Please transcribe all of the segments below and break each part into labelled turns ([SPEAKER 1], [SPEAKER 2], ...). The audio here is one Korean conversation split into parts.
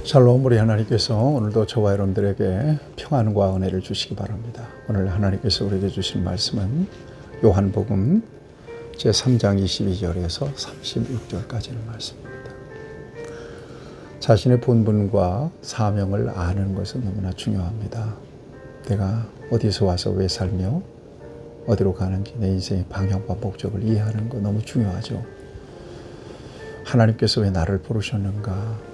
[SPEAKER 1] 샬롬, 우리 하나님께서 오늘도 저와 여러분들에게 평안과 은혜를 주시기 바랍니다. 오늘 하나님께서 우리에게 주신 말씀은 요한복음 제3장 22절에서 36절까지의 말씀입니다. 자신의 본분과 사명을 아는 것은 너무나 중요합니다. 내가 어디서 와서 왜 살며 어디로 가는지 내 인생의 방향과 목적을 이해하는 것 너무 중요하죠. 하나님께서 왜 나를 부르셨는가,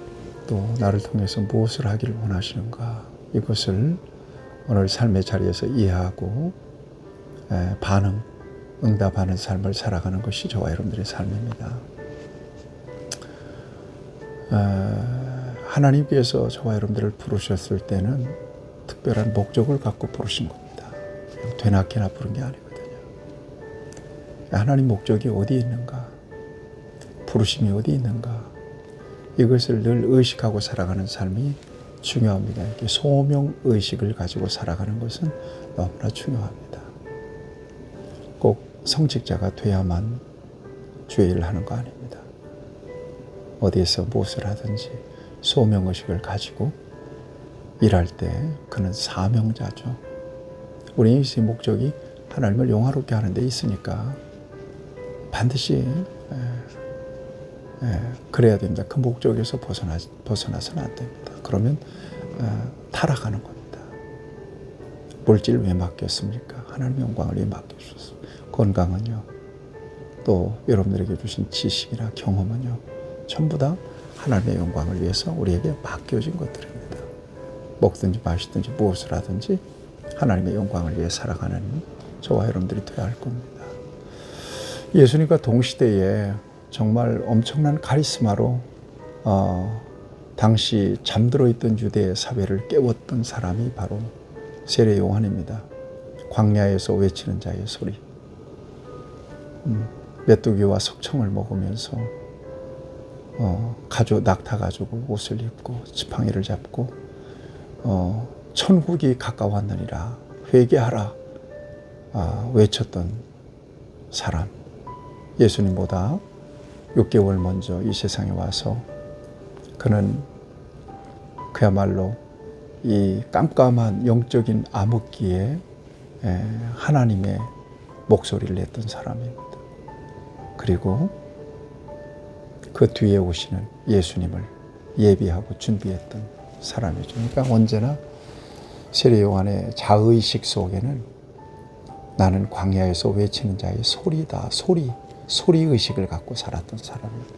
[SPEAKER 1] 또 나를 통해서 무엇을 하기를 원하시는가, 이것을 오늘 삶의 자리에서 이해하고 응답하는 삶을 살아가는 것이 저와 여러분들의 삶입니다. 하나님께서 저와 여러분들을 부르셨을 때는 특별한 목적을 갖고 부르신 겁니다. 되나케나 부른 게 아니거든요. 하나님 목적이 어디 있는가, 부르심이 어디 있는가, 이것을 늘 의식하고 살아가는 삶이 중요합니다. 이렇게 소명의식을 가지고 살아가는 것은 너무나 중요합니다. 꼭 성직자가 돼야만 주의 일을 하는 거 아닙니다. 어디에서 무엇을 하든지 소명의식을 가지고 일할 때 그는 사명자죠. 우리 인생의 목적이 하나님을 영화롭게 하는 데 있으니까 반드시 그래야 됩니다. 그 목적에서 벗어나서는 안 됩니다. 그러면 타락하는 겁니다. 물질 왜 맡겼습니까? 하나님의 영광을 왜 맡겨주셨습니까? 건강은요, 또 여러분들에게 주신 지식이나 경험은요, 전부 다 하나님의 영광을 위해서 우리에게 맡겨진 것들입니다. 먹든지 마시든지 무엇을 하든지 하나님의 영광을 위해 살아가는 저와 여러분들이 되어야 할 겁니다. 예수님과 동시대에 정말 엄청난 카리스마로 당시 잠들어 있던 유대의 사회를 깨웠던 사람이 바로 세례 요한입니다. 광야에서 외치는 자의 소리, 메뚜기와 석청을 먹으면서 낙타 가지고 옷을 입고 지팡이를 잡고 천국이 가까웠느니라 회개하라 외쳤던 사람, 예수님보다 6개월 먼저 이 세상에 와서 그는 그야말로 이 깜깜한 영적인 암흑기에 하나님의 목소리를 냈던 사람입니다. 그리고 그 뒤에 오시는 예수님을 예비하고 준비했던 사람이죠. 그러니까 언제나 세례 요한의 자의식 속에는 나는 광야에서 외치는 자의 소리다, 소리의식을 갖고 살았던 사람입니다.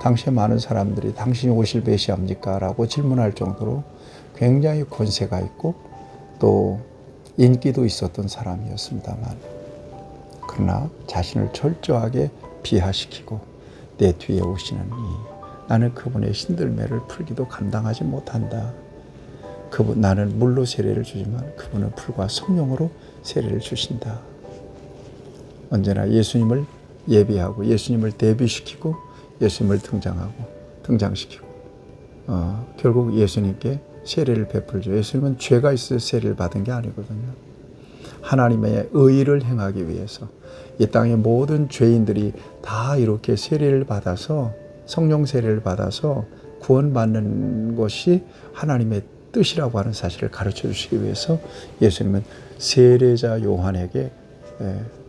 [SPEAKER 1] 당시에 많은 사람들이 당신이 오실 메시아입니까? 라고 질문할 정도로 굉장히 권세가 있고 또 인기도 있었던 사람이었습니다만, 그러나 자신을 철저하게 비하시키고 내 뒤에 오시는 나는 그분의 신들매를 풀기도 감당하지 못한다. 나는 물로 세례를 주지만 그분은 불과 성령으로 세례를 주신다. 언제나 예수님을 예비하고 예수님을 대비시키고 예수님을 등장시키고 결국 예수님께 세례를 베풀죠. 예수님은 죄가 있어서 세례를 받은 게 아니거든요. 하나님의 의를 행하기 위해서 이 땅의 모든 죄인들이 다 이렇게 세례를 받아서, 성령 세례를 받아서 구원받는 것이 하나님의 뜻이라고 하는 사실을 가르쳐 주시기 위해서 예수님은 세례자 요한에게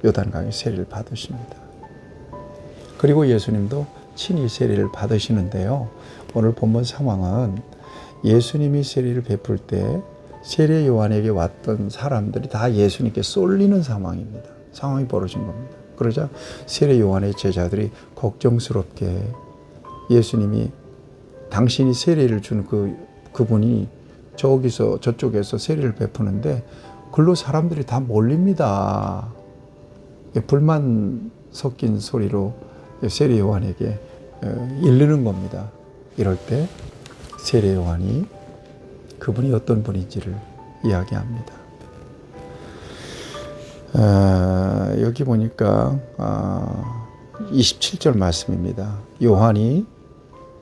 [SPEAKER 1] 요단강의 세례를 받으십니다. 그리고 예수님도 친히 세례를 받으시는데요. 오늘 본문 상황은 예수님이 세례를 베풀 때 세례 요한에게 왔던 사람들이 다 예수님께 쏠리는 상황입니다. 상황이 벌어진 겁니다. 그러자 세례 요한의 제자들이 걱정스럽게 예수님이 당신이 세례를 준 그분이 저쪽에서 세례를 베푸는데 글로 사람들이 다 몰립니다. 불만 섞인 소리로 세례 요한에게 이르는 겁니다. 이럴 때 세례 요한이 그분이 어떤 분인지를 이야기합니다. 여기 보니까 27절 말씀입니다. 요한이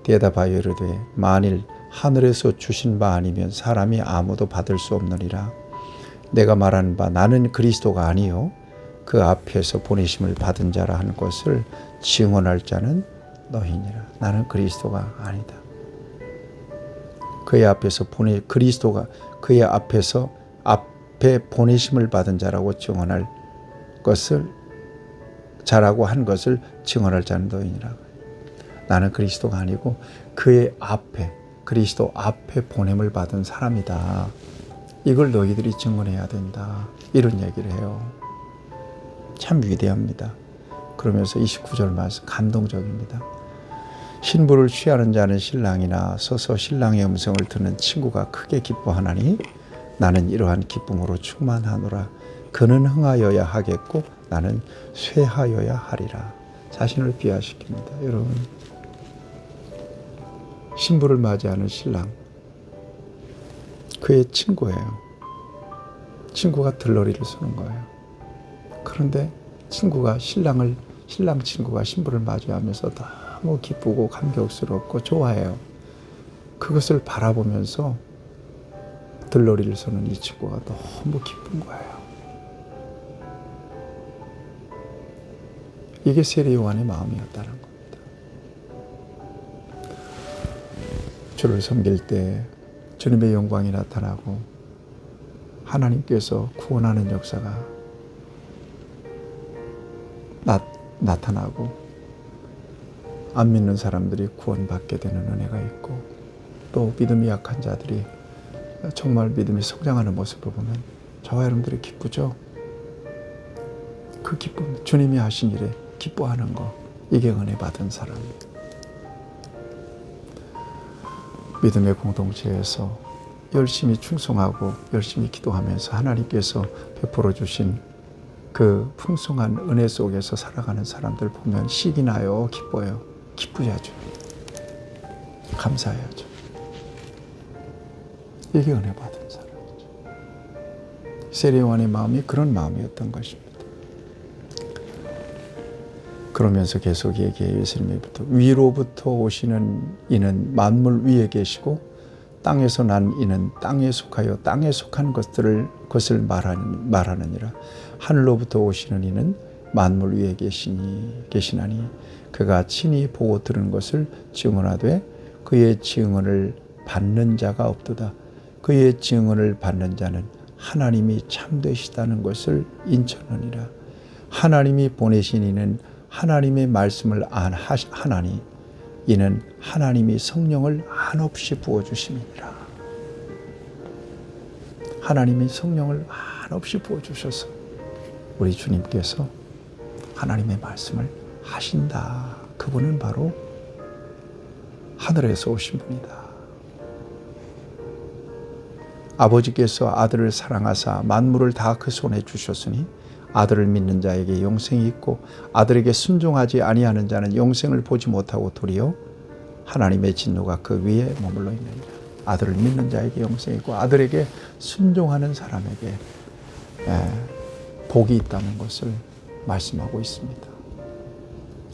[SPEAKER 1] 대답하여 이르되 만일 하늘에서 주신 바 아니면 사람이 아무도 받을 수 없느니라. 내가 말하는 바 나는 그리스도가 아니요 그 앞에서 보내심을 받은 자라 하는 것을 증언할 자는 너희니라. 나는 그리스도가 아니다. 그의 앞에서 그리스도가 그의 앞에 보내심을 받은 자라고 증언할 것을 자라고 한 것을 증언할 자는 너희니라. 나는 그리스도가 아니고 그의 앞에 그리스도 앞에 보냄을 받은 사람이다. 이걸 너희들이 증언해야 된다. 이런 얘기를 해요. 참 위대합니다. 그러면서 29절 말씀 감동적입니다. 신부를 취하는 자는 신랑이나 서서 신랑의 음성을 듣는 친구가 크게 기뻐하나니 나는 이러한 기쁨으로 충만하노라. 그는 흥하여야 하겠고 나는 쇠하여야 하리라. 자신을 비하시킵니다. 여러분, 신부를 맞이하는 신랑, 그의 친구예요. 친구가 들러리를 쏘는 거예요. 그런데 신랑 친구가 신부를 마주하면서 너무 기쁘고 감격스럽고 좋아해요. 그것을 바라보면서 들러리를 쏘는 이 친구가 너무 기쁜 거예요. 이게 세례 요한의 마음이었다는 겁니다. 주를 섬길 때 주님의 영광이 나타나고 하나님께서 구원하는 역사가 나타나고 안 믿는 사람들이 구원받게 되는 은혜가 있고 또 믿음이 약한 자들이 정말 믿음이 성장하는 모습을 보면 저와 여러분들이 기쁘죠. 그 기쁨, 주님이 하신 일에 기뻐하는 거, 이게 은혜 받은 사람입니다. 믿음의 공동체에서 열심히 충성하고 열심히 기도하면서 하나님께서 베풀어 주신 그 풍성한 은혜 속에서 살아가는 사람들 보면 식이 나요, 기뻐요. 기쁘야죠. 감사해야죠. 이게 은혜 받은 사람이죠. 세례 요한의 마음이 그런 마음이었던 것입니다. 그러면서 계속 얘기해요. 예수님부터 위로부터 오시는 이는 만물 위에 계시고 땅에서 난 이는 땅에 속하여 땅에 속한 것을 말하느니라. 하늘로부터 오시는 이는 만물 위에 계시나니 그가 친히 보고 들은 것을 증언하되 그의 증언을 받는 자가 없도다. 그의 증언을 받는 자는 하나님이 참되시다는 것을 인천하니라. 하나님이 보내신 이는 하나님의 말씀을 하나니 이는 하나님이 성령을 한없이 부어주심이니라. 하나님이 성령을 한없이 부어주셔서 우리 주님께서 하나님의 말씀을 하신다. 그분은 바로 하늘에서 오신 분이다. 아버지께서 아들을 사랑하사 만물을 다 그 손에 주셨으니 아들을 믿는 자에게 영생이 있고 아들에게 순종하지 아니하는 자는 영생을 보지 못하고 도리어 하나님의 진노가 그 위에 머물러 있느니라. 아들을 믿는 자에게 영생이 있고 아들에게 순종하는 사람에게 복이 있다는 것을 말씀하고 있습니다.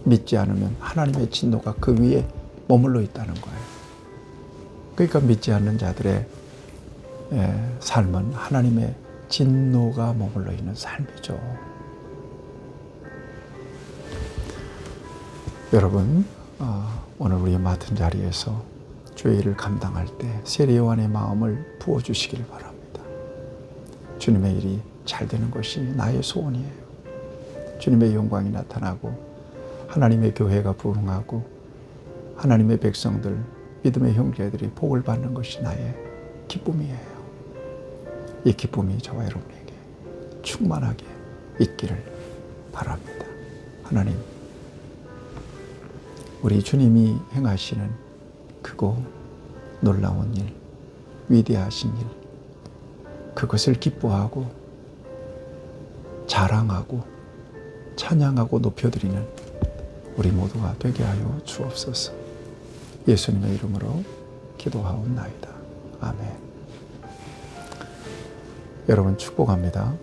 [SPEAKER 1] 믿지 않으면 하나님의 진노가 그 위에 머물러 있다는 거예요. 그러니까 믿지 않는 자들의 삶은 하나님의 진노가 머물러 있는 삶이죠. 여러분, 오늘 우리 맡은 자리에서 주의 일을 감당할 때 세례 요한의 마음을 부어주시길 바랍니다. 주님의 일이 잘 되는 것이 나의 소원이에요. 주님의 영광이 나타나고 하나님의 교회가 부흥하고 하나님의 백성들, 믿음의 형제들이 복을 받는 것이 나의 기쁨이에요. 이 기쁨이 저와 여러분에게 충만하게 있기를 바랍니다. 하나님, 우리 주님이 행하시는 크고 놀라운 일, 위대하신 일, 그것을 기뻐하고 자랑하고 찬양하고 높여드리는 우리 모두가 되게 하여 주옵소서. 예수님의 이름으로 기도하옵나이다. 아멘. 여러분 축복합니다.